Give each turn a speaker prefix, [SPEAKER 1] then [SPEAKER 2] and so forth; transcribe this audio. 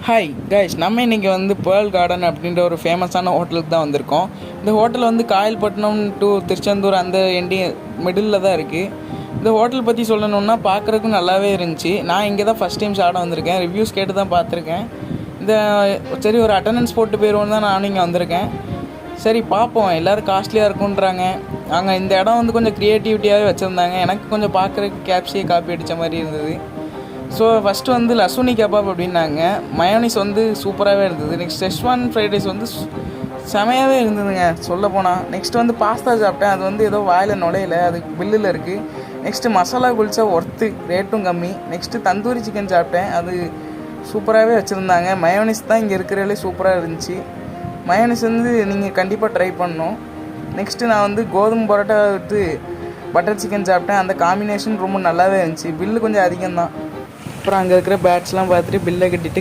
[SPEAKER 1] Hi guys, நம்ம இன்றைக்கி வந்து பேர்ல் கார்டன் அப்படின்ற ஒரு ஃபேமஸான ஹோட்டலுக்கு தான் வந்திருக்கோம். இந்த ஹோட்டல் வந்து காயல்பட்டினம் டு திருச்செந்தூர் அந்த மிடில் தான் இருக்குது. இந்த ஹோட்டல் பற்றி சொல்லணுன்னா பார்க்குறதுக்கு நல்லாவே இருந்துச்சு. நான் இங்கே தான் ஃபஸ்ட் டைம் சாப்பிட வந்திருக்கேன். ரிவ்யூஸ் கேட்டு தான் பார்த்துருக்கேன். சரி ஒரு அட்டண்டன்ஸ் போட்டு போயிடுவோன்னு தான் நானும் இங்கே வந்திருக்கேன். சரி பார்ப்போம், எல்லோரும் காஸ்ட்லியாக இருக்குன்றாங்க. அங்கே இந்த இடம் வந்து கொஞ்சம் க்ரியேட்டிவிட்டியாகவே வச்சுருந்தாங்க. எனக்கு கொஞ்சம் பார்க்குறதுக்கு கேப்சியை காப்பி அடித்த மாதிரி இருந்தது. ஸோ ஃபஸ்ட்டு வந்து லசுனி கபாப் அப்படின்னாங்க. மயோனிஸ் வந்து சூப்பராகவே இருந்தது. நெக்ஸ்ட் செஷ்வான் ஃப்ரைட் ரைஸ் வந்து செமையாகவே இருந்ததுங்க சொல்லப்போனால். நெக்ஸ்ட் வந்து பாஸ்தா சாப்பிட்டேன். அது வந்து ஏதோ வாயில் நுழையில, அது பில்லில் இருக்குது. நெக்ஸ்ட்டு மசாலா குல்ச்சா ஒர்த்து, ரேட்டும் கம்மி. நெக்ஸ்ட்டு தந்தூரி சிக்கன் சாப்பிட்டேன். அது சூப்பராகவே வச்சுருந்தாங்க. மயோனிஸ் தான் இங்கே இருக்கிறதுலே சூப்பராக இருந்துச்சு. மயோனிஸ் வந்து நீங்கள் கண்டிப்பாக ட்ரை பண்ணணும். நெக்ஸ்ட்டு நான் வந்து கோதுமை பரோட்டா விட்டு பட்டர் சிக்கன் சாப்பிட்டேன். அந்த காம்பினேஷன் ரொம்ப நல்லாவே இருந்துச்சு. பில்லு கொஞ்சம் அதிகம்தான். அப்புறம் அங்கே இருக்கிற பேட்ஸ்லாம் பார்த்துட்டு பில்லை கட்டிட்டு